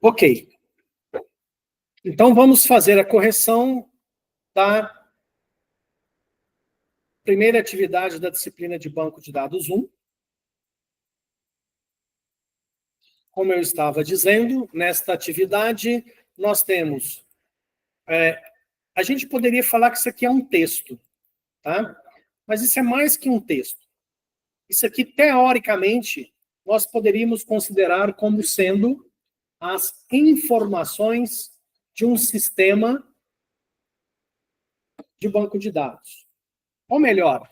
Ok. Então, vamos fazer a correção da primeira atividade da disciplina de Banco de Dados 1. Como eu estava dizendo, nesta atividade, nós temos... a gente poderia falar que isso aqui é um texto, tá? Mas isso é mais que um texto. Isso aqui, teoricamente, nós poderíamos considerar como sendo as informações de um sistema de banco de dados. Ou melhor,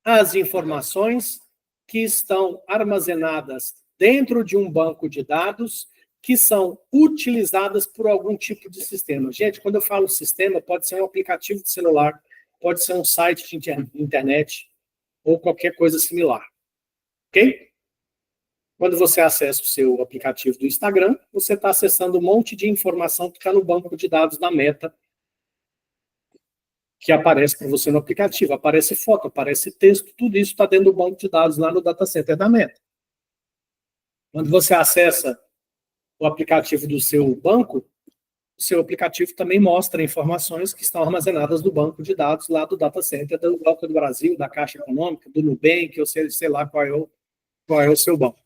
as informações que estão armazenadas dentro de um banco de dados que são utilizadas por algum tipo de sistema. Gente, quando eu falo sistema, pode ser um aplicativo de celular, pode ser um site de internet ou qualquer coisa similar. Ok? Quando você acessa o seu aplicativo do Instagram, você está acessando um monte de informação que está no banco de dados da Meta, que aparece para você no aplicativo. Aparece foto, aparece texto, tudo isso está dentro do banco de dados lá no data center da Meta. Quando você acessa o aplicativo do seu banco, o seu aplicativo também mostra informações que estão armazenadas no banco de dados lá do data center do Banco do Brasil, da Caixa Econômica, do Nubank, eu sei lá qual é o seu banco.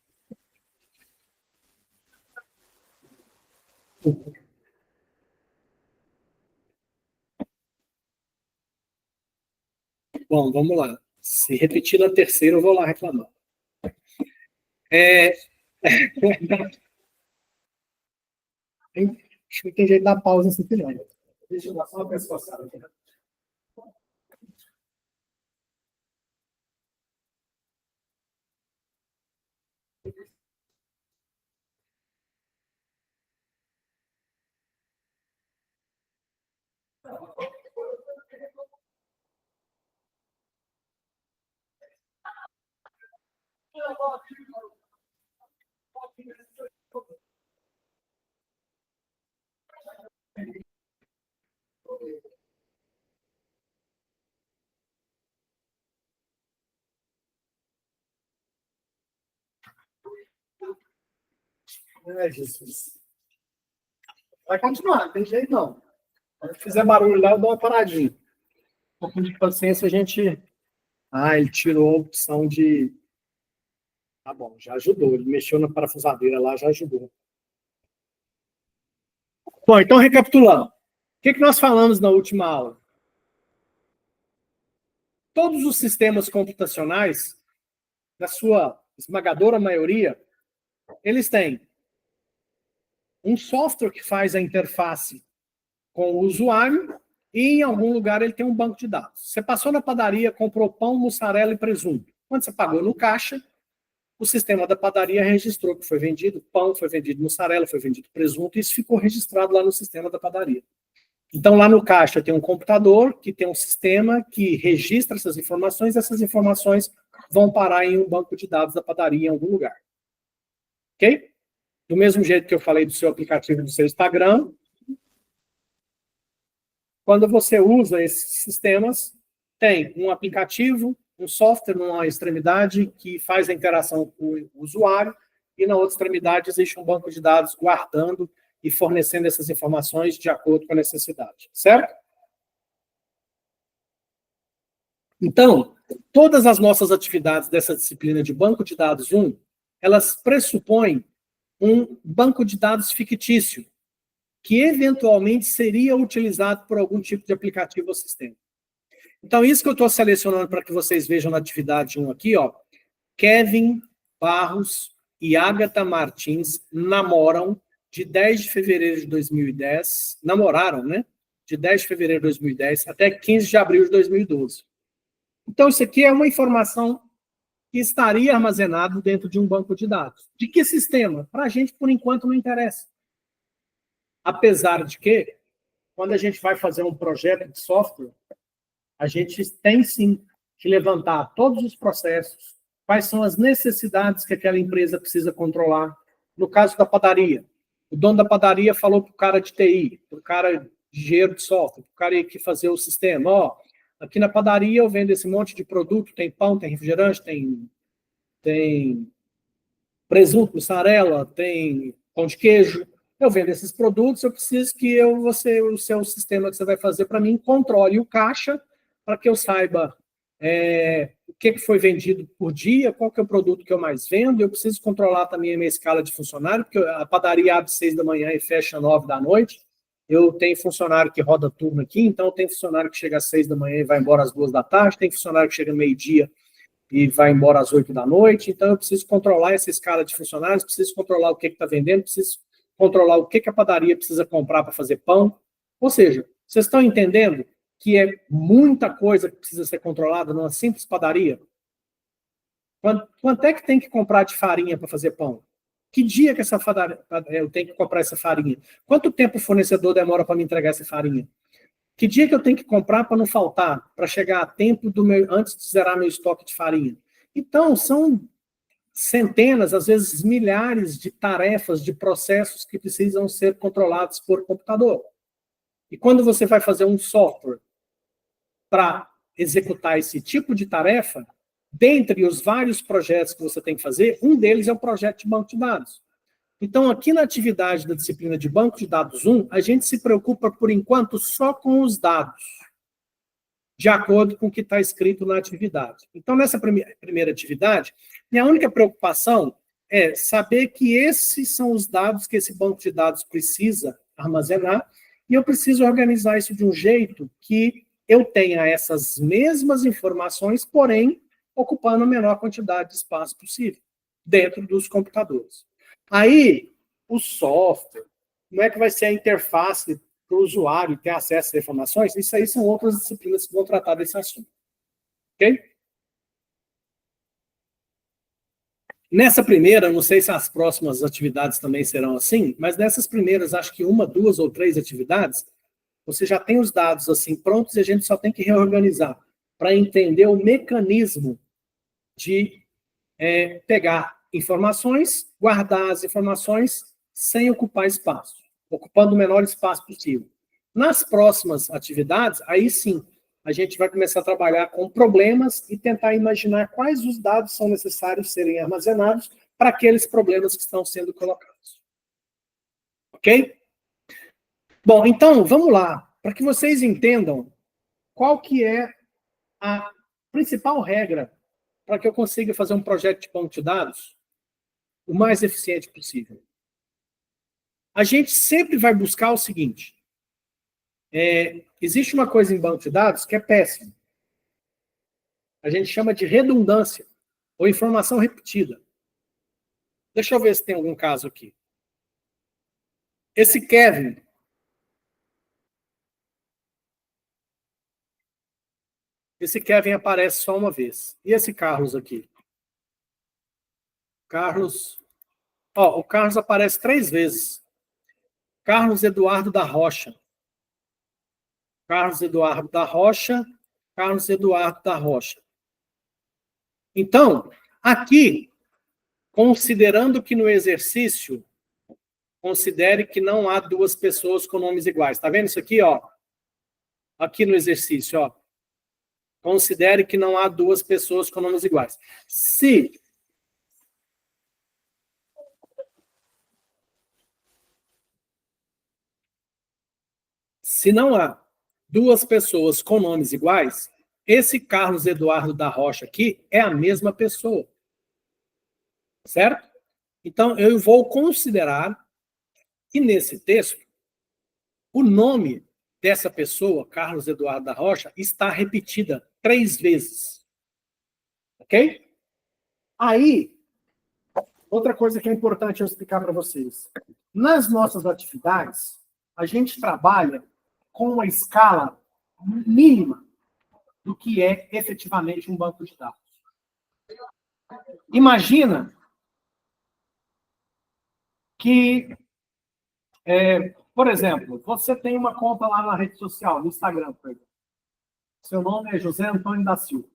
Bom, vamos lá. Se repetir na terceira, eu vou lá reclamar. Acho que tem jeito de dar pausa nesse final. Deixa eu dar só uma pescoçada aqui. Ai, Jesus. Vai continuar, não tem jeito não. Se fizer barulho lá, eu dou uma paradinha. Um pouquinho de paciência, a gente... Ah, ele tirou a opção de... Tá bom, já ajudou. Ele mexeu na parafusadeira lá, já ajudou. Bom, então, recapitulando. O que nós falamos na última aula? Todos os sistemas computacionais, na sua esmagadora maioria, eles têm um software que faz a interface com o usuário e, em algum lugar, ele tem um banco de dados. Você passou na padaria, comprou pão, mussarela e presunto. Quando você pagou no caixa, o sistema da padaria registrou que foi vendido pão, foi vendido mussarela, foi vendido presunto, e isso ficou registrado lá no sistema da padaria. Então, lá no caixa tem um computador que tem um sistema que registra essas informações vão parar em um banco de dados da padaria em algum lugar. Ok? Do mesmo jeito que eu falei do seu aplicativo do seu Instagram, quando você usa esses sistemas, tem um aplicativo, um software numa extremidade que faz a interação com o usuário, e na outra extremidade existe um banco de dados guardando e fornecendo essas informações de acordo com a necessidade, certo? Então, todas as nossas atividades dessa disciplina de Banco de Dados 1, elas pressupõem um banco de dados fictício, que eventualmente seria utilizado por algum tipo de aplicativo ou sistema. Então, isso que eu estou selecionando para que vocês vejam na atividade 1 aqui, ó. Kevin Barros e Agatha Martins namoram de 10 de fevereiro de 2010, namoraram, né? De 10 de fevereiro de 2010 até 15 de abril de 2012. Então, isso aqui é uma informação que estaria armazenado dentro de um banco de dados. De que sistema? Para a gente, por enquanto, não interessa. Apesar de que, quando a gente vai fazer um projeto de software, a gente tem, sim, que levantar todos os processos, quais são as necessidades que aquela empresa precisa controlar. No caso da padaria, o dono da padaria falou para o cara de TI, para o cara de engenheiro de software, para o cara que fazer o sistema, ó, aqui na padaria eu vendo esse monte de produto, tem pão, tem refrigerante, tem presunto, mussarela, tem pão de queijo, Eu vendo esses produtos, eu preciso que o seu sistema que você vai fazer para mim controle o caixa para que eu saiba o que foi vendido por dia, qual que é o produto que eu mais vendo. Eu preciso controlar também a minha escala de funcionário, porque a padaria abre 6 da manhã e fecha 9 da noite. Eu tenho funcionário que roda turno aqui, então tem funcionário que chega às 6 da manhã e vai embora às 2 da tarde, tem funcionário que chega meio-dia e vai embora às 8 da noite. Então eu preciso controlar essa escala de funcionários, preciso controlar o que está vendendo, preciso controlar o que a padaria precisa comprar para fazer pão. Ou seja, vocês estão entendendo que é muita coisa que precisa ser controlada numa simples padaria? Quanto é que tem que comprar de farinha para fazer pão? Que dia que eu tenho que comprar essa farinha? Quanto tempo o fornecedor demora para me entregar essa farinha? Que dia que eu tenho que comprar para não faltar, para chegar a tempo antes de zerar meu estoque de farinha? Então, são centenas, às vezes milhares de tarefas, de processos que precisam ser controlados por computador. E quando você vai fazer um software para executar esse tipo de tarefa, dentre os vários projetos que você tem que fazer, um deles é o projeto de banco de dados. Então, aqui na atividade da disciplina de banco de dados 1, a gente se preocupa, por enquanto, só com os dados, de acordo com o que está escrito na atividade. Então, nessa primeira atividade, minha única preocupação é saber que esses são os dados que esse banco de dados precisa armazenar, e eu preciso organizar isso de um jeito que eu tenha essas mesmas informações, porém, ocupando a menor quantidade de espaço possível, dentro dos computadores. Aí, o software, como é que vai ser a interface para o usuário ter acesso às informações? Isso aí são outras disciplinas que vão tratar desse assunto. Ok? Nessa primeira, não sei se as próximas atividades também serão assim, mas nessas primeiras, acho que 1, 2 ou 3 atividades, você já tem os dados assim prontos e a gente só tem que reorganizar para entender o mecanismo de pegar informações, guardar as informações sem ocupar espaço, ocupando o menor espaço possível. Nas próximas atividades, aí sim, a gente vai começar a trabalhar com problemas e tentar imaginar quais os dados são necessários serem armazenados para aqueles problemas que estão sendo colocados. Ok? Bom, então, vamos lá. Para que vocês entendam qual que é a principal regra para que eu consiga fazer um projeto de banco de dados o mais eficiente possível. A gente sempre vai buscar o seguinte. Existe uma coisa em banco de dados que é péssima. A gente chama de redundância, ou informação repetida. Deixa eu ver se tem algum caso aqui. Esse Kevin. Esse Kevin aparece só uma vez. E esse Carlos aqui? Carlos. O Carlos aparece 3 vezes. Carlos Eduardo da Rocha. Carlos Eduardo da Rocha. Carlos Eduardo da Rocha. Então, aqui, considerando que no exercício, considere que não há 2 pessoas com nomes iguais. Está vendo isso aqui, ó? Aqui no exercício, ó. Considere que não há 2 pessoas com nomes iguais. Se não há 2 pessoas com nomes iguais, esse Carlos Eduardo da Rocha aqui é a mesma pessoa. Certo? Então, eu vou considerar que nesse texto, o nome dessa pessoa, Carlos Eduardo da Rocha, está repetida 3 vezes. Ok? Aí, outra coisa que é importante eu explicar para vocês. Nas nossas atividades, a gente trabalha com uma escala mínima do que é efetivamente um banco de dados. Imagina que, por exemplo, você tem uma conta lá na rede social, no Instagram, por exemplo. Seu nome é José Antônio da Silva.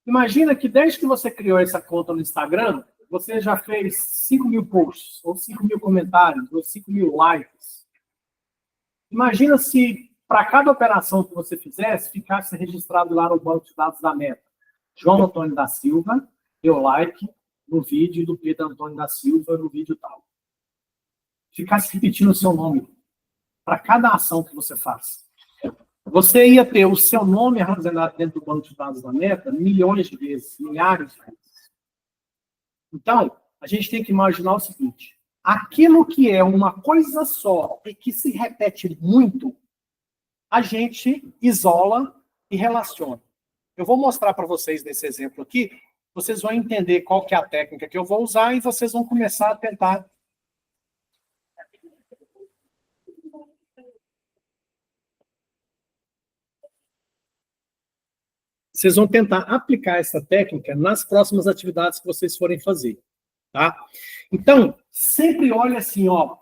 Imagina que desde que você criou essa conta no Instagram, você já fez 5.000 posts, ou 5.000 comentários, ou 5.000 likes. Imagina se, para cada operação que você fizesse, ficasse registrado lá no banco de dados da Meta. João Antônio da Silva, deu like no vídeo do Pedro Antônio da Silva, no vídeo tal. ficasse repetindo o seu nome para cada ação que você faz. Você ia ter o seu nome armazenado dentro do banco de dados da Meta milhões de vezes, milhares de vezes. Então, a gente tem que imaginar o seguinte: aquilo que é uma coisa só e que se repete muito, a gente isola e relaciona. Eu vou mostrar para vocês nesse exemplo aqui, vocês vão entender qual que é a técnica que eu vou usar e vocês vão começar a tentar. Vocês vão tentar aplicar essa técnica nas próximas atividades que vocês forem fazer, tá? Então, sempre olha assim, ó,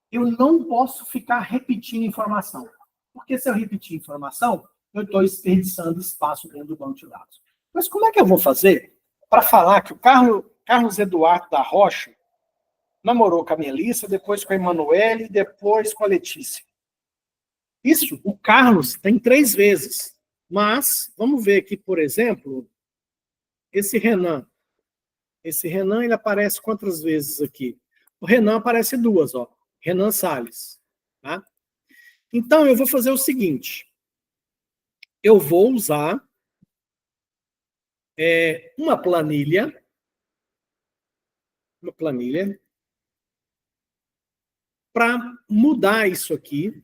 eu não posso ficar repetindo informação, porque se eu repetir informação, eu estou desperdiçando espaço dentro do banco de dados. Mas como é que eu vou fazer para falar que o Carlos Eduardo da Rocha namorou com a Melissa, depois com a Emanuele, depois com a Letícia? Isso, o Carlos tem 3 vezes. Mas, vamos ver aqui, por exemplo, esse Renan. Esse Renan, ele aparece quantas vezes aqui? O Renan aparece 2, ó. Renan Salles. Tá? Então, eu vou fazer o seguinte. Eu vou usar uma planilha para mudar isso aqui.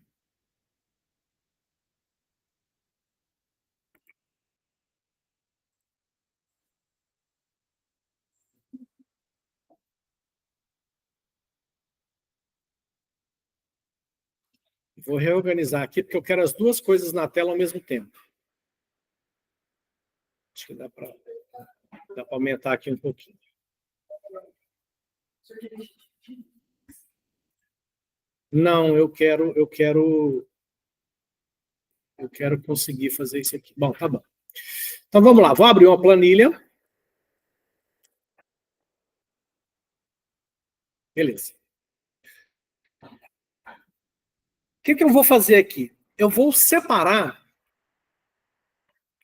Vou reorganizar aqui, porque eu quero as 2 coisas na tela ao mesmo tempo. Acho que dá para aumentar aqui um pouquinho. Não, eu quero conseguir fazer isso aqui. Bom, tá bom. Então, vamos lá. Vou abrir uma planilha. Beleza. O que eu vou fazer aqui? Eu vou separar,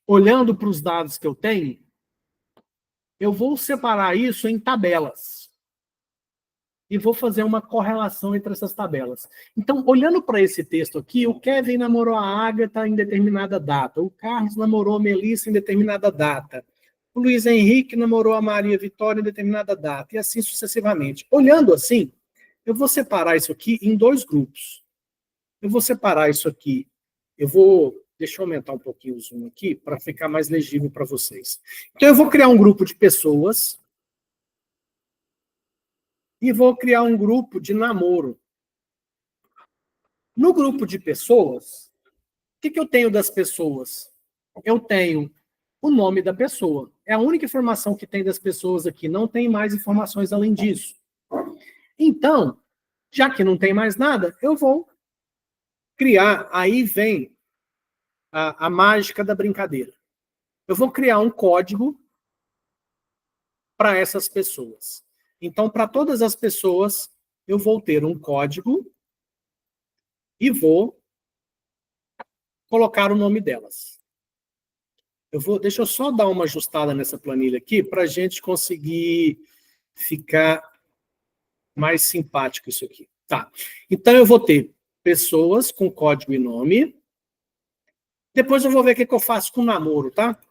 olhando para os dados que eu tenho, eu vou separar isso em tabelas. E vou fazer uma correlação entre essas tabelas. Então, olhando para esse texto aqui, o Kevin namorou a Agatha em determinada data, o Carlos namorou a Melissa em determinada data, o Luiz Henrique namorou a Maria Vitória em determinada data, e assim sucessivamente. Olhando assim, eu vou separar isso aqui em 2 grupos. Eu vou separar isso aqui, deixa eu aumentar um pouquinho o zoom aqui, para ficar mais legível para vocês. Então, eu vou criar um grupo de pessoas, e vou criar um grupo de namoro. No grupo de pessoas, o que eu tenho das pessoas? Eu tenho o nome da pessoa. É a única informação que tem das pessoas aqui. Não tem mais informações além disso. Então, já que não tem mais nada, eu vou criar. Aí vem a mágica da brincadeira. Eu vou criar um código para essas pessoas. Então, para todas as pessoas, eu vou ter um código e vou colocar o nome delas. Deixa eu só dar uma ajustada nessa planilha aqui para a gente conseguir ficar mais simpático isso aqui. Tá. Então, eu vou ter pessoas com código e nome. Depois eu vou ver o que eu faço com o namoro, tá?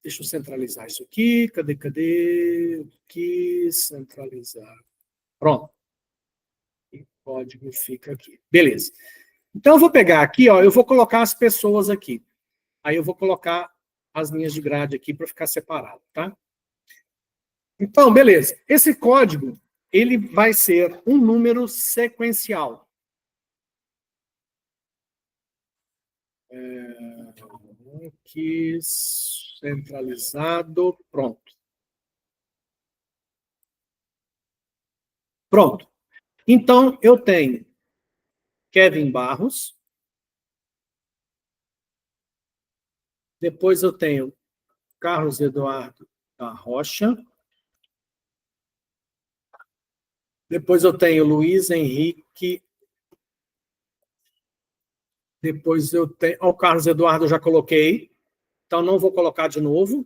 Deixa eu centralizar isso aqui. Cadê? Aqui, centralizar. Pronto. O código fica aqui. Beleza. Então, eu vou pegar aqui, ó, eu vou colocar as pessoas aqui. Aí eu vou colocar as linhas de grade aqui para ficar separado, tá? Então, beleza. Esse código, ele vai ser um número sequencial. Aqui, centralizado, pronto. Pronto. Então, eu tenho Kevin Barros. Depois eu tenho Carlos Eduardo da Rocha. Depois eu tenho Luiz Henrique. Depois eu tenho... o Carlos Eduardo eu já coloquei. Então, não vou colocar de novo.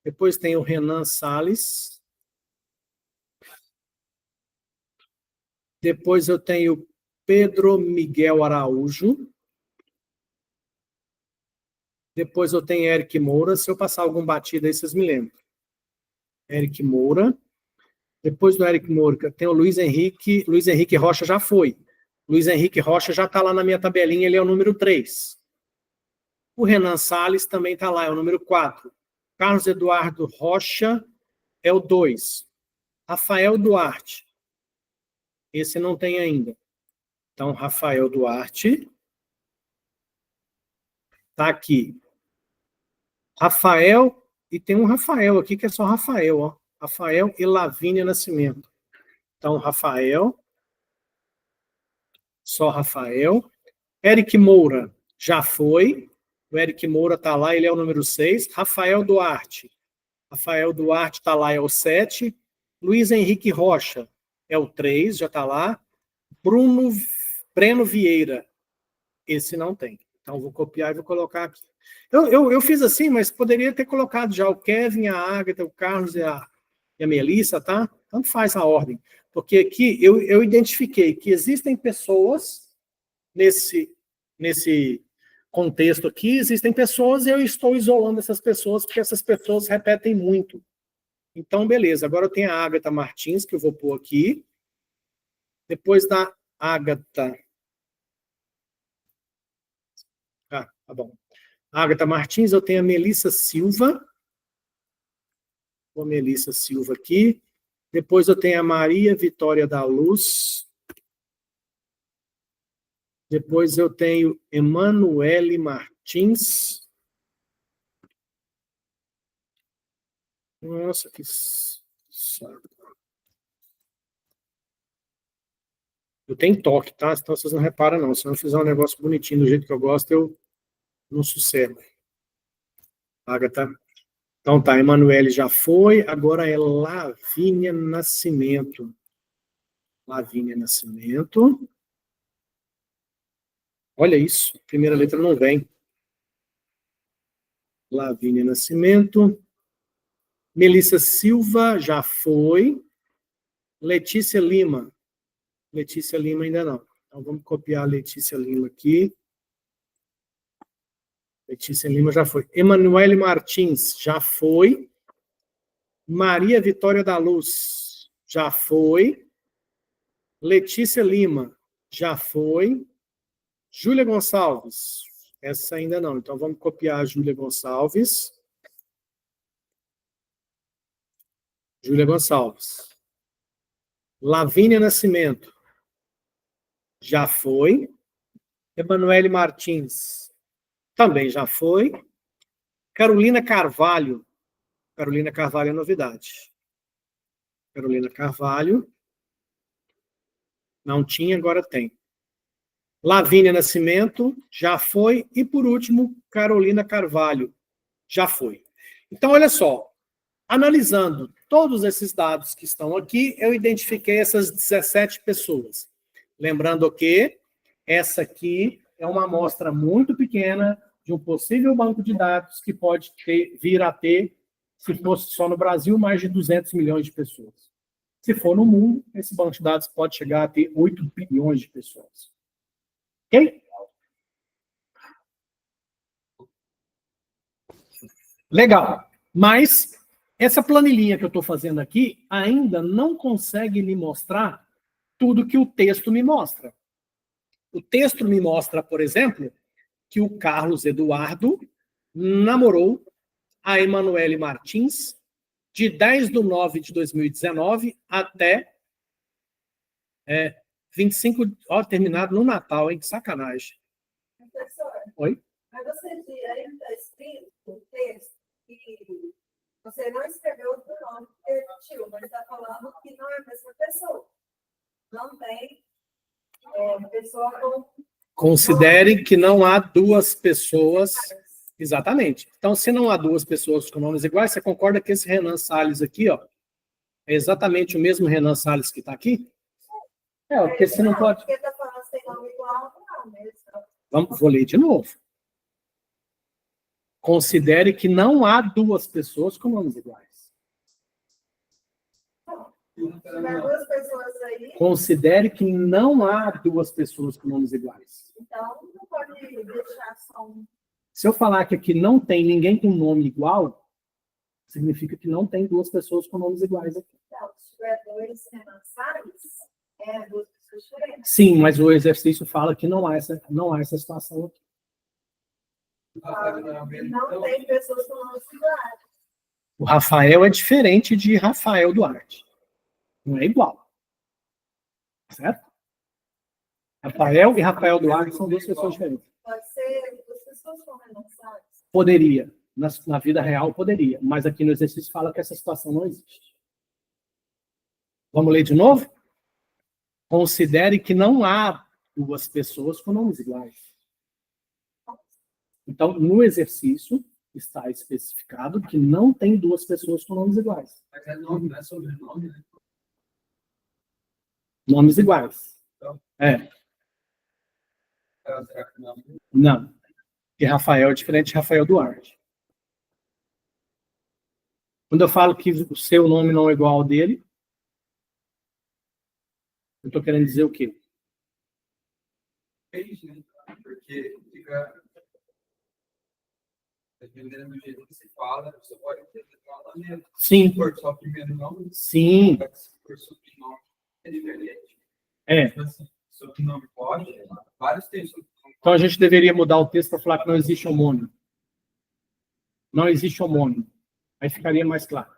Depois tem o Renan Salles. Depois eu tenho Pedro Miguel Araújo. Depois eu tenho Eric Moura. Se eu passar algum batido aí, vocês me lembram. Eric Moura. Depois do Eric Moura, tem o Luiz Henrique. Luiz Henrique Rocha já foi. Luiz Henrique Rocha já está lá na minha tabelinha, ele é o número 3. O Renan Salles também está lá, é o número 4. Carlos Eduardo Rocha é o 2. Rafael Duarte. Esse não tem ainda. Então, Rafael Duarte está aqui. Rafael, e tem um Rafael aqui que é só Rafael, ó. Rafael e Lavínia Nascimento. Então, Rafael, só Rafael. Eric Moura já foi. O Eric Moura está lá, ele é o número 6. Rafael Duarte. Rafael Duarte está lá, é o 7. Luiz Henrique Rocha é o 3, já está lá. Breno Vieira, esse não tem. Então, vou copiar e vou colocar aqui. Eu fiz assim, mas poderia ter colocado já o Kevin, a Agatha, o Carlos e a Melissa, tá? Tanto faz a ordem. Porque aqui eu identifiquei que existem pessoas nesse contexto aqui, existem pessoas e eu estou isolando essas pessoas, porque essas pessoas repetem muito. Então, beleza. Agora eu tenho a Agatha Martins, que eu vou pôr aqui. Depois da Agatha... tá bom. Agatha Martins, eu tenho a Melissa Silva. Vou a Melissa Silva aqui. Depois eu tenho a Maria Vitória da Luz. Depois eu tenho Emanuele Martins. Nossa, que saco. Eu tenho toque, tá? Então vocês não reparam, não. Se eu não fizer um negócio bonitinho do jeito que eu gosto, eu não sossego. Agatha. Então tá, Emanuele já foi. Agora é Lavínia Nascimento. Lavínia Nascimento. Olha isso, a primeira letra não vem. Lavínia Nascimento. Melissa Silva já foi. Letícia Lima. Letícia Lima ainda não. Então vamos copiar a Letícia Lima aqui. Letícia Lima já foi. Emanuele Martins já foi. Maria Vitória da Luz já foi. Letícia Lima já foi. Júlia Gonçalves, essa ainda não. Então vamos copiar a Júlia Gonçalves. Júlia Gonçalves. Lavínia Nascimento já foi. Emanuele Martins também já foi. Carolina Carvalho. Carolina Carvalho é novidade. Carolina Carvalho. Não tinha, agora tem. Lavínia Nascimento já foi. E, por último, Carolina Carvalho já foi. Então, olha só. Analisando todos esses dados que estão aqui, eu identifiquei essas 17 pessoas. Lembrando que essa aqui é uma amostra muito pequena de um possível banco de dados que pode vir a ter, se fosse só no Brasil, mais de 200 milhões de pessoas. Se for no mundo, esse banco de dados pode chegar a ter 8 bilhões de pessoas. Ok? Legal. Mas essa planilhinha que eu estou fazendo aqui ainda não consegue me mostrar tudo que o texto me mostra. O texto me mostra, por exemplo, que o Carlos Eduardo namorou a Emanuele Martins de 10/9/2019 até 25, terminado no Natal, hein? Que sacanagem. Professor, oi? Mas você aí está escrito o texto que você não escreveu o nome que repetiu, mas está falando que não é a mesma pessoa. Não tem pessoa com... Considere que não há duas pessoas... Exatamente. Então, se não há duas pessoas com nomes iguais, você concorda que esse Renan Salles aqui, ó, é exatamente o mesmo Renan Salles que está aqui? Porque você não pode... Porque está falando que tem nome igual, não, mesmo. Vou ler de novo. Considere que não há duas pessoas com nomes iguais. tiver duas pessoas aí, Considere que não há duas pessoas com nomes iguais. então não pode deixar só um. Se eu falar que aqui não tem ninguém com nome igual, significa que não tem duas pessoas com nomes iguais aqui. Então, se tiver dois remensais, é duas pessoas diferentes. Sim, mas o exercício fala que não há essa situação aqui. Não tem pessoas com nomes iguais. O Rafael é diferente de Rafael Duarte. Não é igual. Certo? Rafael e Rafael Duarte são duas pessoas diferentes. Pode ser duas pessoas com remensais. Poderia. Na vida real, poderia. Mas aqui no exercício fala que essa situação não existe. Vamos ler de novo? Considere que não há duas pessoas com nomes iguais. Então, no exercício, está especificado que não tem duas pessoas com nomes iguais. Mas é nome, não é sobrenome, né? Nomes iguais. É. Será que não? Não. E Rafael é diferente de Rafael Duarte. Quando eu falo que o seu nome não é igual ao dele, eu estou querendo dizer o quê? Fez, né? Porque fica. Dependendo do jeito que se fala, você pode interpretar lá mesmo. Sim. Se for só o primeiro nome, Sim. se for sobrenome, é diferente. É. Então, assim, sobrenome pode, vários textos. Então a gente deveria mudar o texto para falar que não existe homônimo. Não existe homônimo. Aí ficaria mais claro.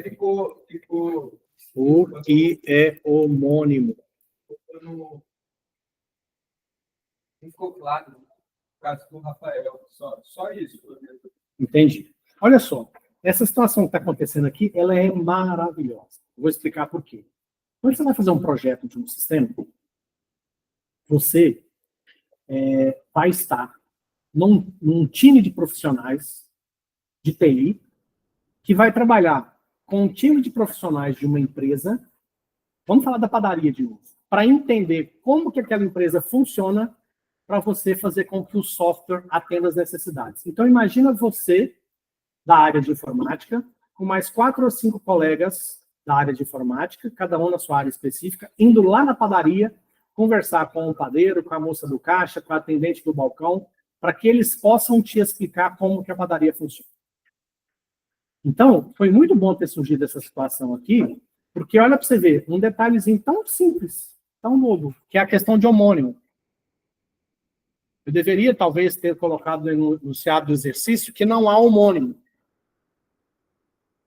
Ficou. O que é homônimo? Não ficou claro no caso do Rafael. Só isso. Entendi. Olha só. Essa situação que está acontecendo aqui, ela é maravilhosa. Vou explicar por quê. Quando você vai fazer um projeto de um sistema, você vai estar num time de profissionais de TI que vai trabalhar com um time de profissionais de uma empresa, vamos falar da padaria de novo, para entender como que aquela empresa funciona para você fazer com que o software atenda às necessidades. Então, imagina você, da área de informática, com mais 4 ou 5 colegas da área de informática, cada um na sua área específica, indo lá na padaria, conversar com o padeiro, com a moça do caixa, com a atendente do balcão, para que eles possam te explicar como que a padaria funciona. Então, foi muito bom ter surgido essa situação aqui, porque olha para você ver, um detalhezinho tão simples, tão bobo, que é a questão de homônimo. Eu deveria, talvez, ter colocado no enunciado do exercício que não há homônimo.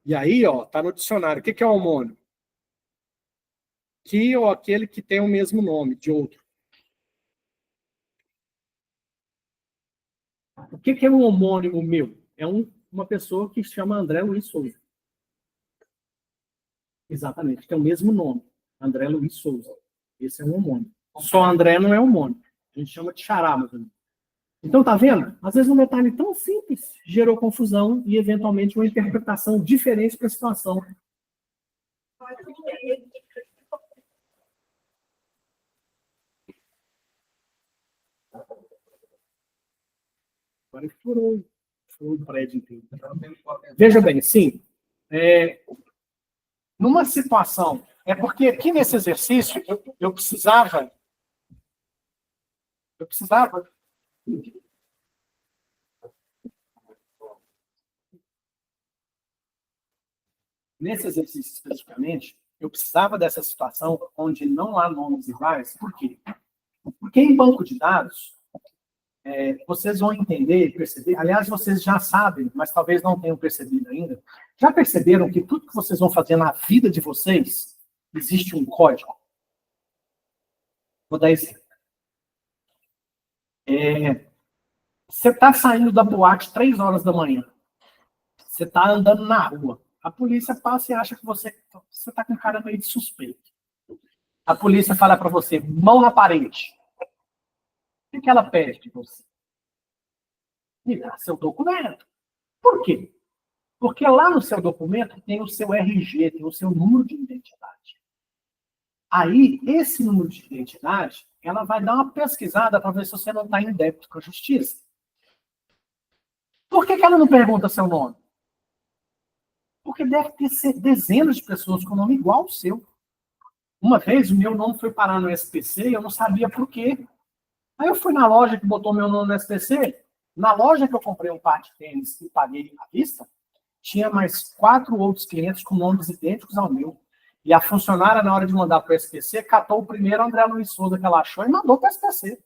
E aí, ó, tá no dicionário. O que é homônimo? Que ou aquele que tem o mesmo nome de outro. O que é um homônimo meu? É uma pessoa que se chama André Luiz Souza. Exatamente, tem o mesmo nome. André Luiz Souza. Esse é um homônimo. Só André não é homônimo. A gente chama de xará, mais ou menos. Então, tá vendo? Às vezes um detalhe tão simples gerou confusão e, eventualmente, uma interpretação diferente para a situação. Agora furou o prédio inteiro. Veja bem, sim. Numa situação... É porque aqui nesse exercício eu precisava... Nesse exercício especificamente, eu precisava dessa situação onde não há nomes iguais. Por quê? Porque em banco de dados, vocês vão entender e perceber, aliás, vocês já sabem, mas talvez não tenham percebido ainda, já perceberam que tudo que vocês vão fazer na vida de vocês, existe um código? Vou dar exemplo. Você está saindo da boate 3 horas da manhã. Você está andando na rua. A polícia passa e acha que você está com cara meio de suspeito. A polícia fala para você, mão na parede. O que ela pede de você? Me dá seu documento. Por quê? Porque lá no seu documento tem o seu RG, tem o seu número de identidade. Aí, esse número de identidade, ela vai dar uma pesquisada para ver se você não está em débito com a justiça. Por que ela não pergunta seu nome? Porque deve ter dezenas de pessoas com nome igual ao seu. Uma vez, o meu nome foi parar no SPC e eu não sabia por quê. Aí eu fui na loja que botou meu nome no SPC. Na loja que eu comprei um par de tênis e paguei à vista, tinha mais 4 outros clientes com nomes idênticos ao meu. E a funcionária, na hora de mandar para o SPC, catou o primeiro André Luiz Souza que ela achou e mandou para o SPC.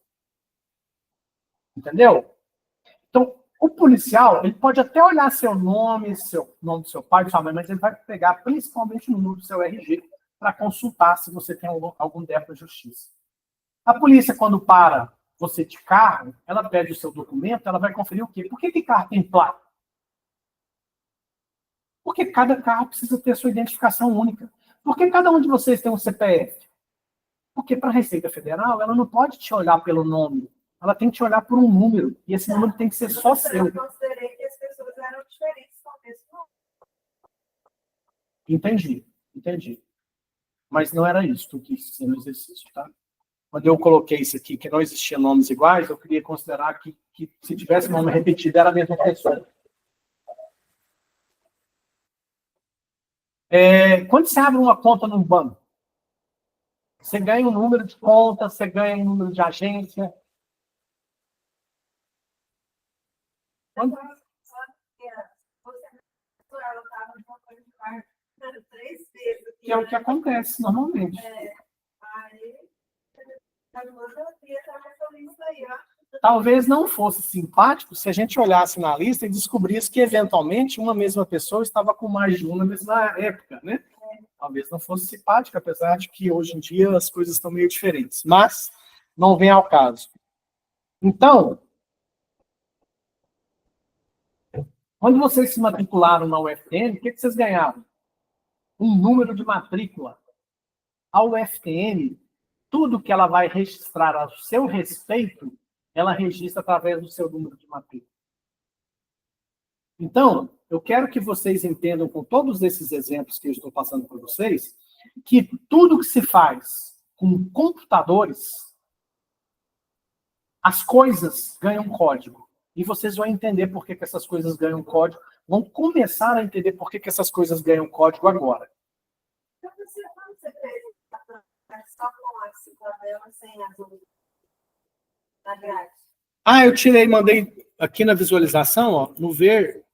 Entendeu? Então, o policial, ele pode até olhar seu nome do seu pai, de sua mãe, mas ele vai pegar principalmente o número do seu RG para consultar se você tem algum débito de justiça. A polícia, quando para você de carro, ela pede o seu documento, ela vai conferir o quê? Por que carro tem placa? Porque cada carro precisa ter sua identificação única. Por que cada um de vocês tem um CPF? Porque para a Receita Federal, ela não pode te olhar pelo nome. Ela tem que te olhar por um número. E esse número tem que ser só seu. Eu considerei que as pessoas eram diferentes com o mesmo nome. Entendi. Mas não era isso que eu quis dizer no exercício, tá? Quando eu coloquei isso aqui, que não existia nomes iguais, eu queria considerar que se tivesse nome repetido, era a mesma pessoa. Quando você abre uma conta num banco, você ganha um número de conta, você ganha um número de agência. Quando... Que é o que acontece normalmente. Talvez não fosse simpático se a gente olhasse na lista e descobrisse que, eventualmente, uma mesma pessoa estava com mais de um na mesma época, né? Talvez não fosse simpático, apesar de que, hoje em dia, as coisas estão meio diferentes. Mas não vem ao caso. Então, quando vocês se matricularam na UFTM, o que vocês ganharam? Um número de matrícula. A UFTM, tudo que ela vai registrar a seu respeito, ela registra através do seu número de matrícula. Então, eu quero que vocês entendam, com todos esses exemplos que eu estou passando para vocês, que tudo que se faz com computadores, as coisas ganham código. E vocês vão entender por que essas coisas ganham código, vão começar a entender por que essas coisas ganham código agora. Então, você fez só com a cidadela sem azul na grade? Eu tirei, mandei aqui na visualização, ó, no ver,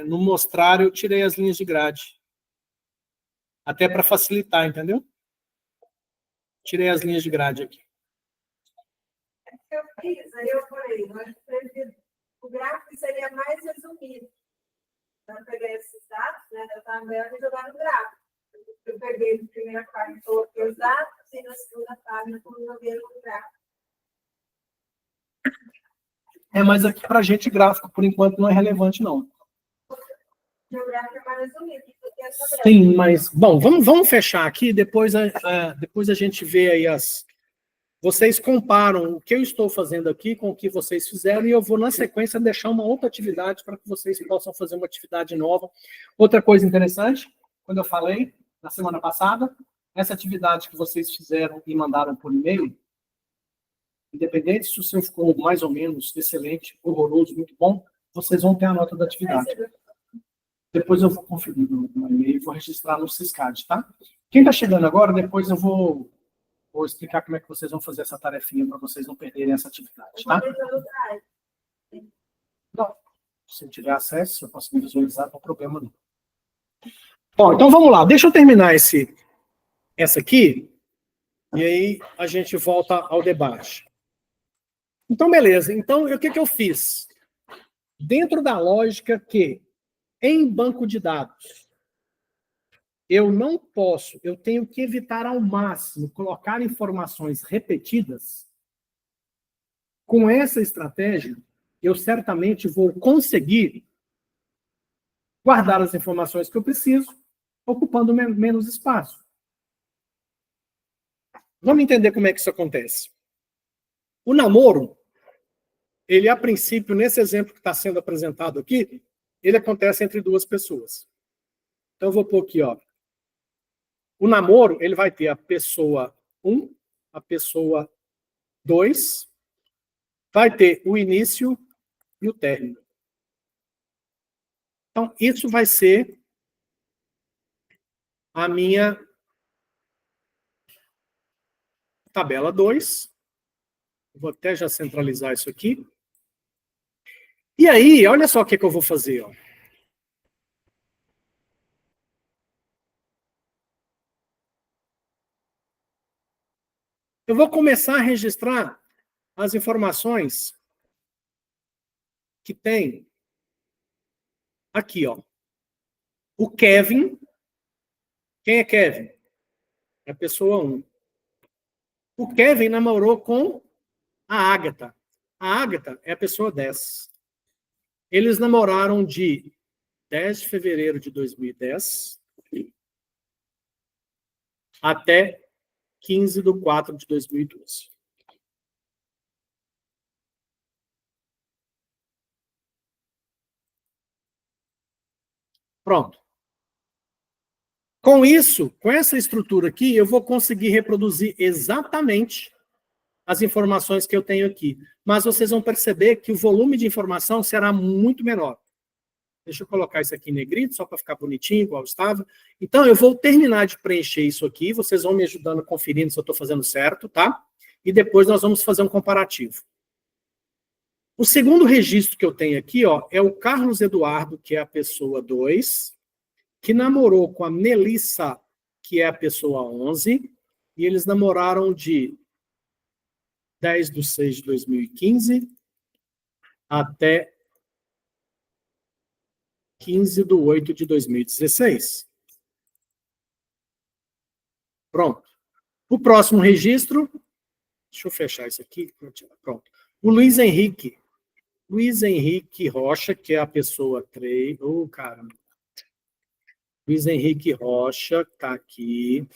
no mostrar, eu tirei as linhas de grade. Até para facilitar, entendeu? Tirei as linhas de grade aqui. Eu fiz, aí eu falei, o gráfico seria mais resumido. Então, eu peguei esses dados, né, da tabela e jogar no gráfico. Eu peguei na primeira página, coloquei os dados, e na segunda página, eu joguei no gráfico. Mas aqui para a gente, gráfico, por enquanto, não é relevante, não. O gráfico é mais resumido. Sim, mas, bom, vamos fechar aqui, depois a gente vê aí vocês comparam o que eu estou fazendo aqui com o que vocês fizeram e eu vou, na sequência, deixar uma outra atividade para que vocês possam fazer uma atividade nova. Outra coisa interessante, quando eu falei, na semana passada, essa atividade que vocês fizeram e mandaram por e-mail, independente se o seu ficou mais ou menos excelente, horroroso, muito bom, vocês vão ter a nota da atividade. Depois eu vou conferir no e-mail e vou registrar no Syscad, tá? Quem está chegando agora, depois eu vou explicar como é que vocês vão fazer essa tarefinha para vocês não perderem essa atividade, tá? Não. Se eu tiver acesso, eu posso me visualizar, não tem problema não. Bom, então vamos lá. Deixa eu terminar essa aqui e aí a gente volta ao debate. Então, beleza. Então, o que eu fiz? Dentro da lógica que, em banco de dados, eu tenho que evitar ao máximo colocar informações repetidas. Com essa estratégia, eu certamente vou conseguir guardar as informações que eu preciso, ocupando menos espaço. Vamos entender como é que isso acontece. O namoro, ele, a princípio, nesse exemplo que está sendo apresentado aqui, ele acontece entre duas pessoas. Então, eu vou pôr aqui, ó. O namoro, ele vai ter a pessoa 1, a pessoa 2, vai ter o início e o término. Então, isso vai ser a minha tabela 2. Vou até já centralizar isso aqui. E aí, olha só o que eu vou fazer. Ó. Eu vou começar a registrar as informações que tem aqui. Ó. O Kevin. Quem é Kevin? É a pessoa 1. O Kevin namorou com a Ágata. A Ágata é a pessoa 10. Eles namoraram de 10 de fevereiro de 2010 até 15/4 de 2012. Pronto. Com isso, com essa estrutura aqui, eu vou conseguir reproduzir exatamente as informações que eu tenho aqui. Mas vocês vão perceber que o volume de informação será muito menor. Deixa eu colocar isso aqui em negrito, só para ficar bonitinho, igual estava. Então, eu vou terminar de preencher isso aqui, vocês vão me ajudando, conferindo se eu estou fazendo certo, tá? E depois nós vamos fazer um comparativo. O segundo registro que eu tenho aqui, ó, é o Carlos Eduardo, que é a pessoa 2, que namorou com a Melissa, que é a pessoa 11, e eles namoraram de 10/6 de 2015 até 15/8 de 2016. Pronto. O próximo registro, deixa eu fechar isso aqui. Pronto. O Luiz Henrique Rocha, que é a pessoa 3. Caramba. Luiz Henrique Rocha, está aqui.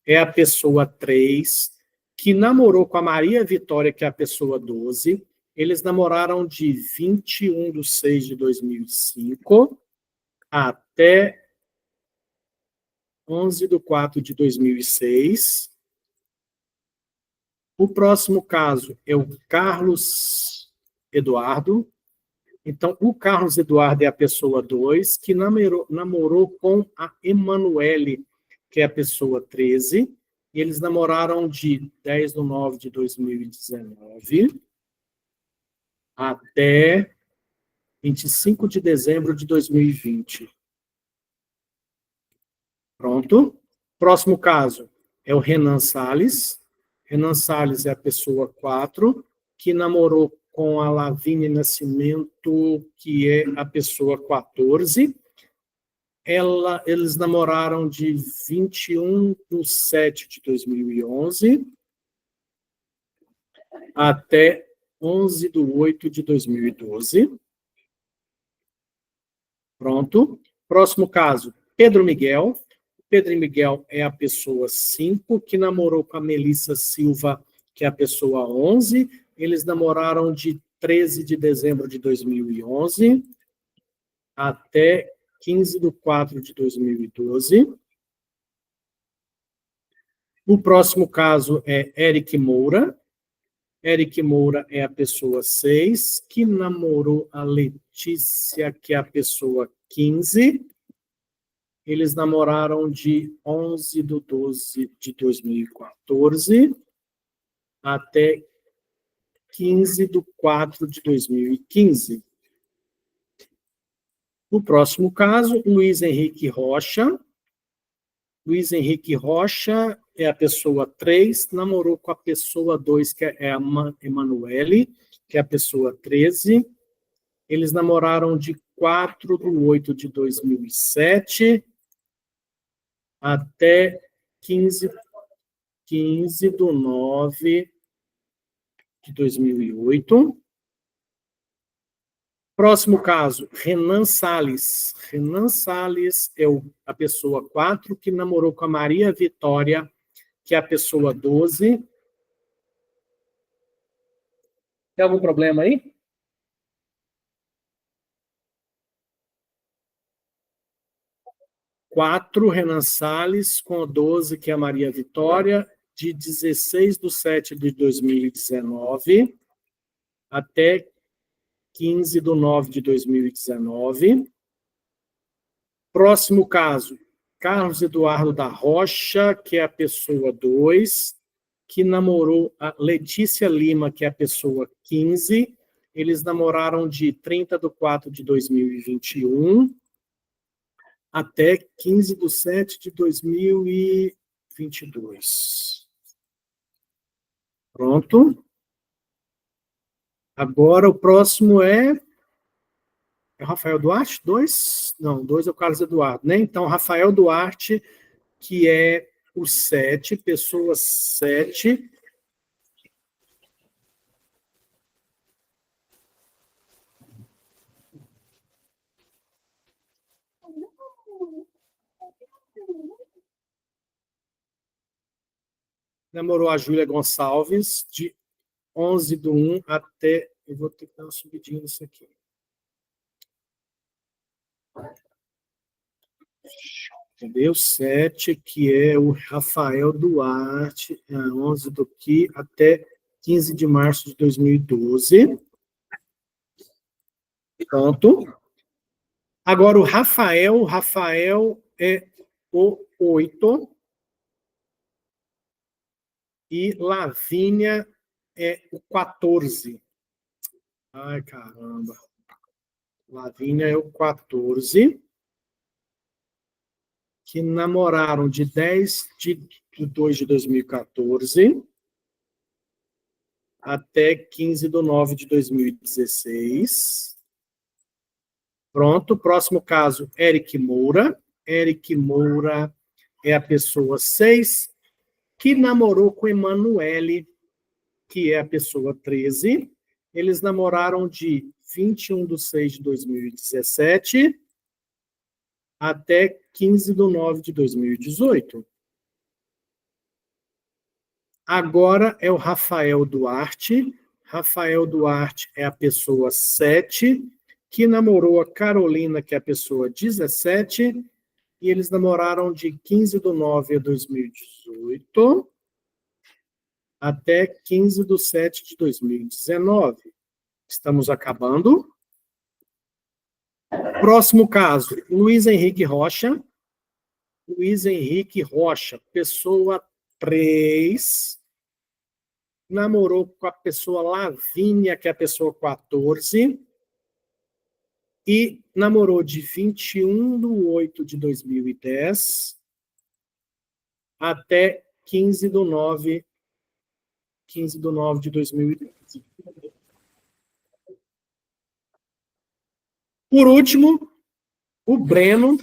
É a pessoa 3, que namorou com a Maria Vitória, que é a pessoa 12. Eles namoraram de 21/6 de 2005 até 11/4 de 2006. O próximo caso é o Carlos Eduardo. Então, o Carlos Eduardo é a pessoa 2, que namorou com a Emanuele, que é a pessoa 13. E eles namoraram de 10/9 de 2019 até 25 de dezembro de 2020. Pronto. Próximo caso é o Renan Salles. Renan Salles é a pessoa 4, que namorou com a Lavínia Nascimento, que é a pessoa 14. Eles namoraram de 21/7 de 2011 até 11/8 de 2012. Pronto. Próximo caso, Pedro Miguel. Pedro Miguel é a pessoa 5, que namorou com a Melissa Silva, que é a pessoa 11. Eles namoraram de 13 de dezembro de 2011 até 15/4 de 2012. O próximo caso é Eric Moura. Eric Moura é a pessoa 6, que namorou a Letícia, que é a pessoa 15. Eles namoraram de 11/12 de 2014 até 15/4 de 2015. O próximo caso, Luiz Henrique Rocha. Luiz Henrique Rocha é a pessoa 3, namorou com a pessoa 2, que é a Emanuele, que é a pessoa 13. Eles namoraram de 4/8 de 2007 até 15/9 de 2008. Próximo caso, Renan Salles. Renan Salles é a pessoa 4, que namorou com a Maria Vitória, que é a pessoa 12. Tem algum problema aí? Renan Salles, com a 12, que é a Maria Vitória, de 16/7 de 2019 até 15/9 de 2019. Próximo caso, Carlos Eduardo da Rocha, que é a pessoa 2, que namorou a Letícia Lima, que é a pessoa 15. Eles namoraram de 30/4/2021 até 15/7/2022. Pronto. Agora o próximo é o Rafael Duarte? 2? Não, 2 é o Carlos Eduardo, né? Então, Rafael Duarte, que é o 7, pessoa 7. Namorou a Júlia Gonçalves, de 11/1 até... Eu vou ter que dar uma subidinha nisso aqui. Entendeu? 7, que é o Rafael Duarte, 11 do que até 15 de março de 2012. Pronto. Agora, o Rafael é o 8. E Lavínia é o 14. Ai, caramba. Lavínia é o 14. Que namoraram de 10/2/2014 até 15/9/2016. Pronto, próximo caso, Eric Moura. Eric Moura é a pessoa 6, que namorou com Emanuele, que é a pessoa 13. Eles namoraram de 21/6/2017 até 15/9/2018. Agora é o Rafael Duarte. Rafael Duarte é a pessoa 7, que namorou a Carolina, que é a pessoa 17, e eles namoraram de 15/9/2018 até 15/7/2019. Estamos acabando. Próximo caso, Luiz Henrique Rocha. Luiz Henrique Rocha, pessoa 3, namorou com a pessoa Lavínia, que é a pessoa 14, e namorou de 21/8/2010 até 15/9/2015. Por último, o Breno.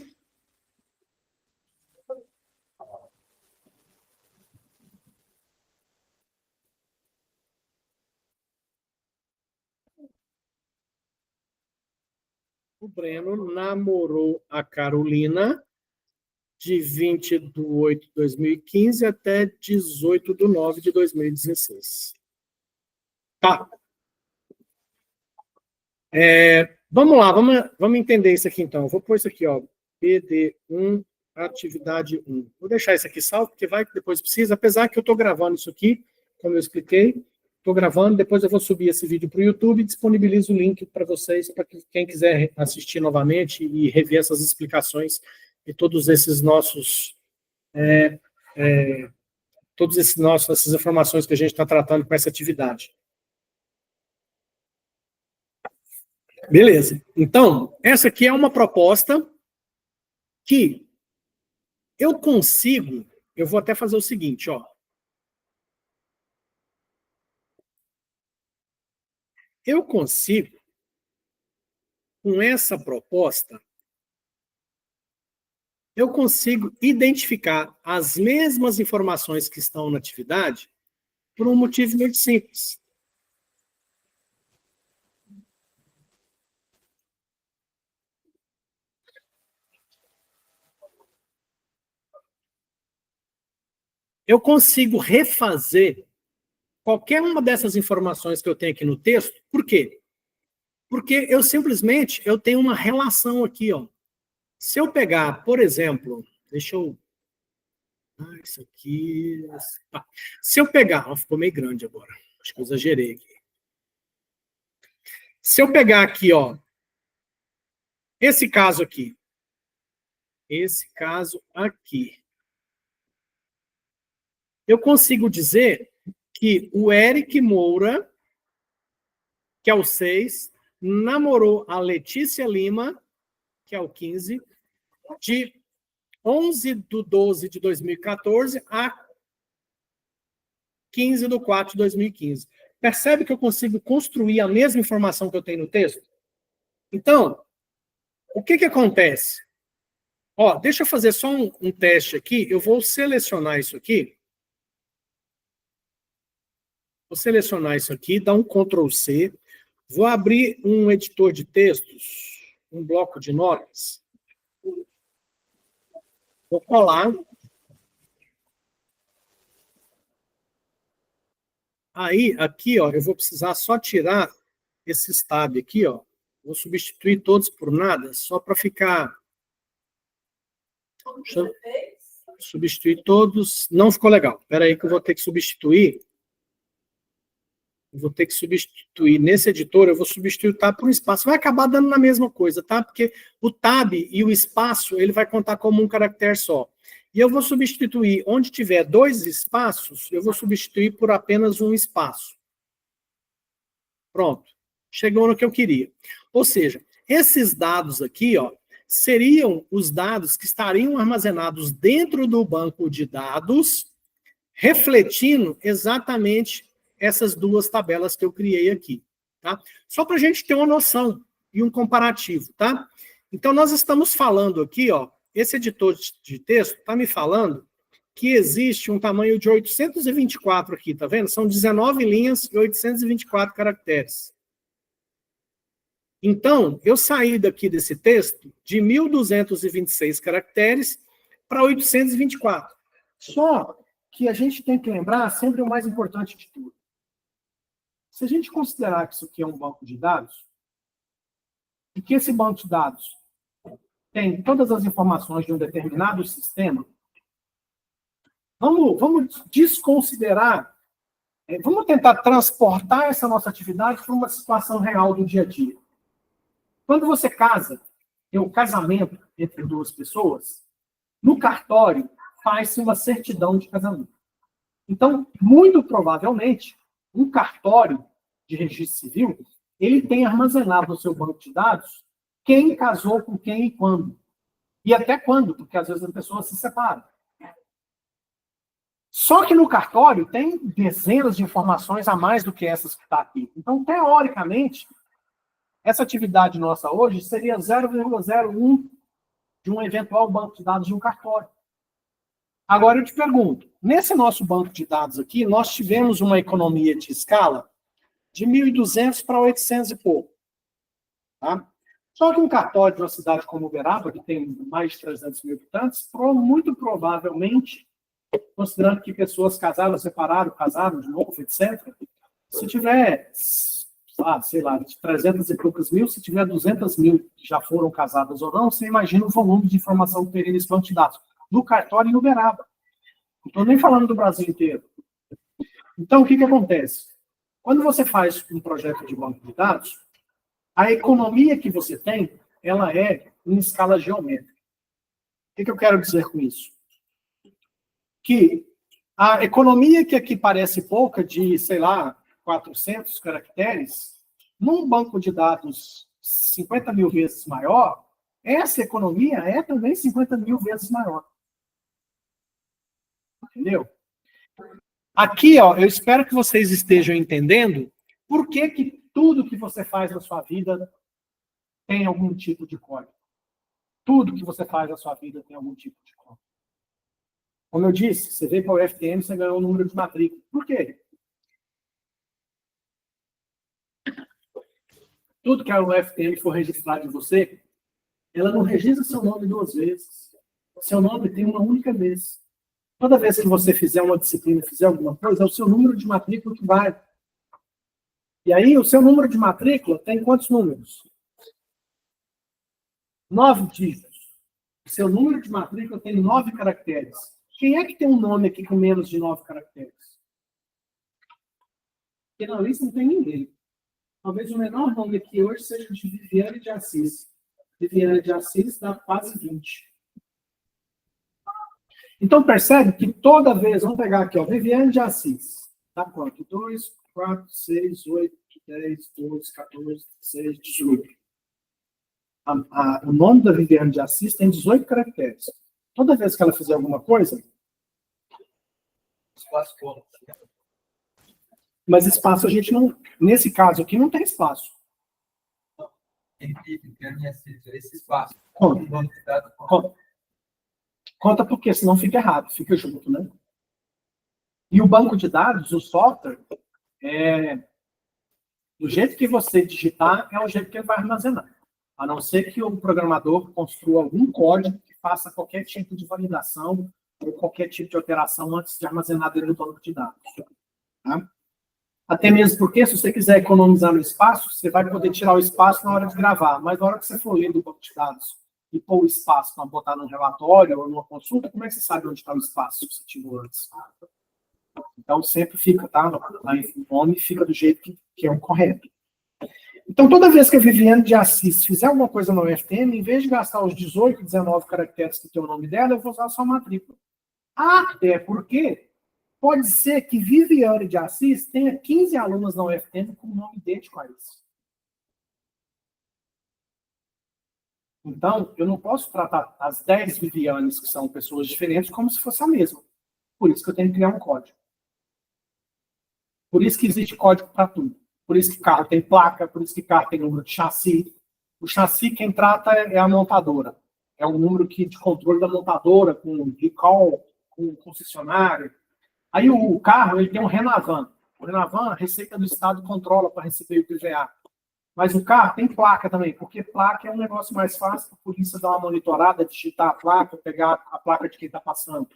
O Breno namorou a Carolina de 20/8/2015 até 18/9/2016. Tá. Vamos lá, vamos entender isso aqui então. Eu vou pôr isso aqui, ó. PD1, atividade 1. Vou deixar isso aqui salvo, porque vai que depois precisa, apesar que eu estou gravando isso aqui, como eu expliquei, estou gravando, depois eu vou subir esse vídeo para o YouTube e disponibilizo o link para vocês, para quem quiser assistir novamente e rever essas explicações e todos esses nossos... essas informações que a gente está tratando com essa atividade. Beleza. Então, essa aqui é uma proposta que eu consigo... Eu vou até fazer o seguinte, ó. Eu consigo, com essa proposta, eu consigo identificar as mesmas informações que estão na atividade por um motivo muito simples. Eu consigo refazer qualquer uma dessas informações que eu tenho aqui no texto. Por quê? Porque eu tenho uma relação aqui, ó. Se eu pegar, por exemplo, deixa eu... isso aqui... Se eu pegar... ficou meio grande agora. Acho que eu exagerei aqui. Se eu pegar aqui, ó, esse caso aqui, esse caso aqui. Eu consigo dizer que o Eric Moura, que é o 6, namorou a Letícia Lima, que é o 15, de 11/12/2014 a 15/4/2015. Percebe que eu consigo construir a mesma informação que eu tenho no texto? Então, o que acontece? Ó, deixa eu fazer só um teste aqui. Eu vou selecionar isso aqui. Vou selecionar isso aqui, dar um Ctrl C. Vou abrir um editor de textos, um bloco de notas. Vou colar. Aí, aqui, ó, eu vou precisar só tirar esse tab aqui, ó. Vou substituir todos por nada, só para ficar... Deixa eu substituir todos. Não ficou legal. Espera aí que eu vou ter que substituir. Vou ter que substituir nesse editor, eu vou substituir o tab por um espaço. Vai acabar dando na mesma coisa, tá? Porque o tab e o espaço, ele vai contar como um caractere só. E eu vou substituir, onde tiver 2 espaços, eu vou substituir por apenas um espaço. Pronto. Chegou no que eu queria. Ou seja, esses dados aqui, ó, seriam os dados que estariam armazenados dentro do banco de dados, refletindo exatamente essas duas tabelas que eu criei aqui, tá? Só para a gente ter uma noção e um comparativo, tá? Então, nós estamos falando aqui, ó, esse editor de texto está me falando que existe um tamanho de 824 aqui, tá vendo? São 19 linhas e 824 caracteres. Então, eu saí daqui desse texto de 1.226 caracteres para 824. Só que a gente tem que lembrar sempre o mais importante de tudo. Se a gente considerar que isso aqui é um banco de dados, e que esse banco de dados tem todas as informações de um determinado sistema, vamos desconsiderar, vamos tentar transportar essa nossa atividade para uma situação real do dia a dia. Quando você casa, tem um casamento entre duas pessoas, no cartório faz-se uma certidão de casamento. Então, muito provavelmente, um cartório de registro civil, ele tem armazenado no seu banco de dados quem casou com quem e quando. E até quando, porque às vezes a pessoa se separa. Só que no cartório tem dezenas de informações a mais do que essas que está aqui. Então, teoricamente, essa atividade nossa hoje seria 0,01 de um eventual banco de dados de um cartório. Agora eu te pergunto, nesse nosso banco de dados aqui, nós tivemos uma economia de escala de 1.200 para 800 e pouco. Tá? Só que um cartório de uma cidade como Uberaba, que tem mais de 300 mil habitantes, muito provavelmente, considerando que pessoas casaram, separaram, casaram de novo, etc., se tiver, sei lá, de 300 e poucos mil, se tiver 200 mil que já foram casadas ou não, você imagina o volume de informação que teria nesse banco de dados. Do cartório em Uberaba. Não estou nem falando do Brasil inteiro. Então, o que acontece? Quando você faz um projeto de banco de dados, a economia que você tem, ela é em escala geométrica. O que eu quero dizer com isso? Que a economia que aqui parece pouca, de, sei lá, 400 caracteres, num banco de dados 50 mil vezes maior, essa economia é também 50 mil vezes maior. Entendeu? Aqui, ó, eu espero que vocês estejam entendendo por que tudo que você faz na sua vida tem algum tipo de código. Tudo que você faz na sua vida tem algum tipo de código. Como eu disse, você veio para o FTM, você ganhou o número de matrícula. Por quê? Tudo que a UFTM for registrar de você, ela não registra seu nome 2 vezes. Seu nome tem uma única vez. Toda vez que você fizer uma disciplina, fizer alguma coisa, é o seu número de matrícula que vai. E aí, o seu número de matrícula tem quantos números? 9 dígitos. O seu número de matrícula tem 9 caracteres. Quem é que tem um nome aqui com menos de 9 caracteres? Porque na lista não tem ninguém. Talvez o menor nome aqui hoje seja de Viviane de Assis. Viviane de Assis dá quase 20. Então, percebe que toda vez, vamos pegar aqui, ó, Viviane de Assis. Tá quanto? 2, 4, 6, 8, 10, 12, 14, 16, 18. O nome da Viviane de Assis tem 18 caracteres. Toda vez que ela fizer alguma coisa, Espaço como? mas espaço a gente não... Nesse caso aqui não tem espaço. Esse espaço. Conta. O nome de dado. Conta porque senão fica errado, fica junto, né? E o banco de dados, o software, do jeito que você digitar, é o jeito que ele vai armazenar. A não ser que o programador construa algum código que faça qualquer tipo de validação ou qualquer tipo de alteração antes de armazenar dentro do banco de dados. Tá? Até mesmo porque, se você quiser economizar no espaço, você vai poder tirar o espaço na hora de gravar. Mas na hora que você for ler do banco de dados e pôr o espaço para botar num relatório ou numa consulta, como é que você sabe onde está o espaço que você tirou antes? Então, sempre fica, tá? O nome fica do jeito que é o correto. Então, toda vez que a Viviane de Assis fizer alguma coisa no UFTM, em vez de gastar os 18, 19 caracteres que tem o nome dela, eu vou usar só a matrícula. Até porque pode ser que Viviane de Assis tenha 15 alunos na UFTM com o nome idêntico a esse. Então, eu não posso tratar as 10 Vivianes, que são pessoas diferentes, como se fosse a mesma. Por isso que eu tenho que criar um código. Por isso que existe código para tudo. Por isso que carro tem placa, por isso que carro tem número de chassi. O chassi, quem trata é a montadora. É o número de controle da montadora, com recall, com concessionário. Aí o carro, ele tem um Renavan. O Renavan, a Receita do Estado controla para receber o IPVA. Mas o carro tem placa também, porque placa é um negócio mais fácil para a polícia dar uma monitorada, digitar a placa, pegar a placa de quem está passando.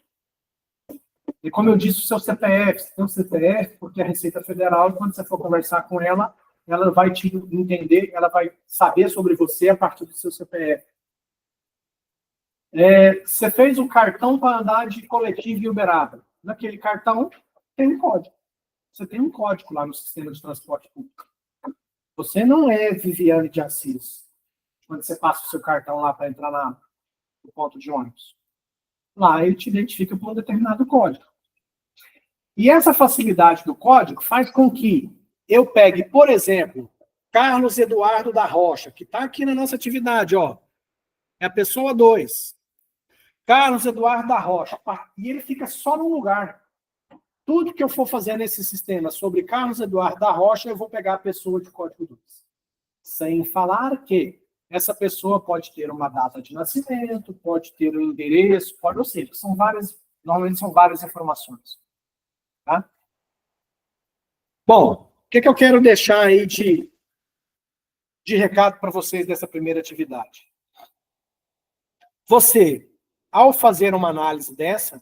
E como eu disse, o seu CPF, você tem um CPF, porque a Receita Federal, quando você for conversar com ela, ela vai te entender, ela vai saber sobre você a partir do seu CPF. Você fez um cartão para andar de coletivo e Uberaba. Naquele cartão tem um código. Você tem um código lá no sistema de transporte público. Você não é Viviane de Assis, quando você passa o seu cartão lá para entrar no ponto de ônibus. Lá ele te identifica por um determinado código. E essa facilidade do código faz com que eu pegue, por exemplo, Carlos Eduardo da Rocha, que está aqui na nossa atividade, ó. É a pessoa 2. Carlos Eduardo da Rocha. E ele fica só num lugar. Tudo que eu for fazer nesse sistema sobre Carlos Eduardo da Rocha, eu vou pegar a pessoa de código 2. Sem falar que essa pessoa pode ter uma data de nascimento, pode ter um endereço, ou seja, normalmente são várias informações. Tá? Bom, o que eu quero deixar aí de recado para vocês dessa primeira atividade? Você, ao fazer uma análise dessa,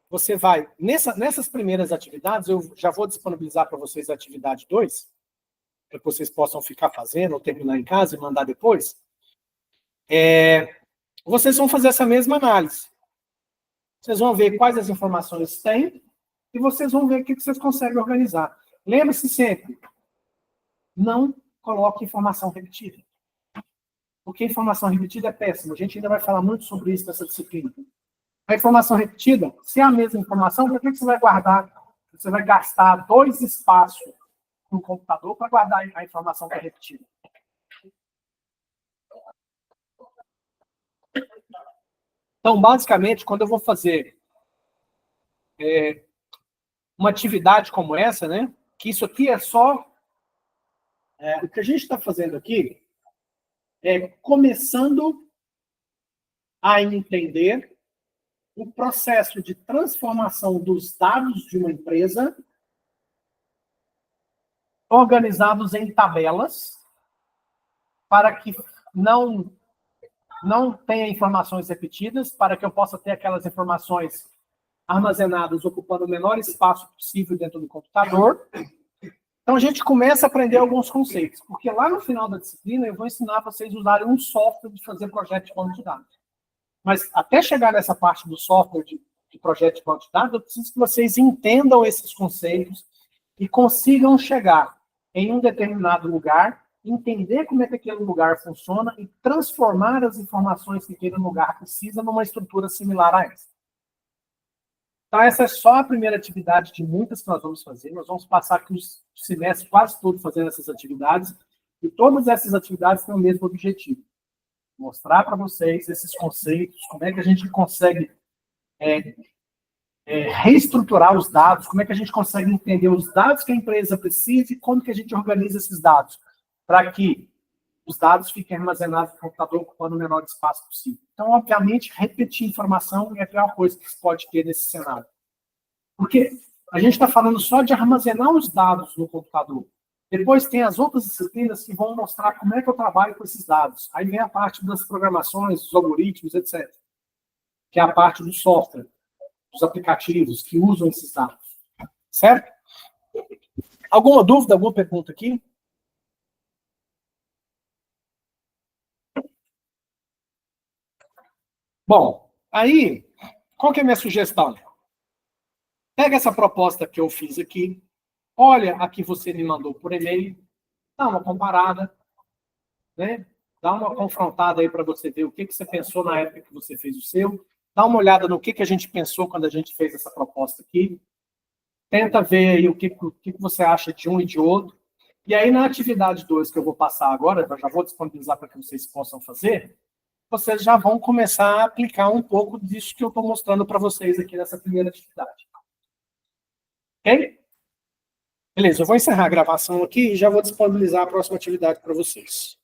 você vai, nessas primeiras atividades, eu já vou disponibilizar para vocês a atividade 2, para que vocês possam ficar fazendo ou terminar em casa e mandar depois. Vocês vão fazer essa mesma análise. Vocês vão ver quais as informações têm e vocês vão ver o que vocês conseguem organizar. Lembre-se sempre, não coloque informação repetida. Porque informação repetida é péssima. A gente ainda vai falar muito sobre isso nessa disciplina. A informação repetida, se é a mesma informação, por que você vai guardar? Você vai gastar 2 espaços no computador para guardar a informação que é repetida. Então, basicamente, quando eu vou fazer uma atividade como essa, né, que isso aqui é só... o que a gente está fazendo aqui é começando a entender o processo de transformação dos dados de uma empresa organizados em tabelas para que não tenha informações repetidas, para que eu possa ter aquelas informações armazenadas ocupando o menor espaço possível dentro do computador. Então, a gente começa a aprender alguns conceitos, porque lá no final da disciplina eu vou ensinar vocês a usarem um software de fazer projeto de banco de dados. Mas até chegar nessa parte do software de projeto de banco de dados, eu preciso que vocês entendam esses conceitos e consigam chegar em um determinado lugar, entender como é que aquele lugar funciona e transformar as informações que aquele lugar precisa numa estrutura similar a essa. Então, essa é só a primeira atividade de muitas que nós vamos fazer. Nós vamos passar aqui o semestre quase todo fazendo essas atividades. E todas essas atividades têm o mesmo objetivo. Mostrar para vocês esses conceitos, como é que a gente consegue reestruturar os dados, como é que a gente consegue entender os dados que a empresa precisa e como que a gente organiza esses dados, para que os dados fiquem armazenados no computador ocupando o menor espaço possível. Então, obviamente, repetir informação é a pior coisa que se pode ter nesse cenário. Porque a gente está falando só de armazenar os dados no computador. Depois tem as outras disciplinas que vão mostrar como é que eu trabalho com esses dados. Aí vem a parte das programações, dos algoritmos, etc. Que é a parte do software, dos aplicativos que usam esses dados. Certo? Alguma dúvida, alguma pergunta aqui? Bom, aí, qual que é a minha sugestão? Pega essa proposta que eu fiz aqui, olha a que você me mandou por e-mail, dá uma comparada, né? Dá uma confrontada aí para você ver o que você pensou na época que você fez o seu, dá uma olhada no que a gente pensou quando a gente fez essa proposta aqui, tenta ver aí o que você acha de um e de outro, e aí na atividade 2 que eu vou passar agora, eu já vou disponibilizar para que vocês possam fazer, vocês já vão começar a aplicar um pouco disso que eu estou mostrando para vocês aqui nessa primeira atividade. Ok? Beleza, eu vou encerrar a gravação aqui e já vou disponibilizar a próxima atividade para vocês.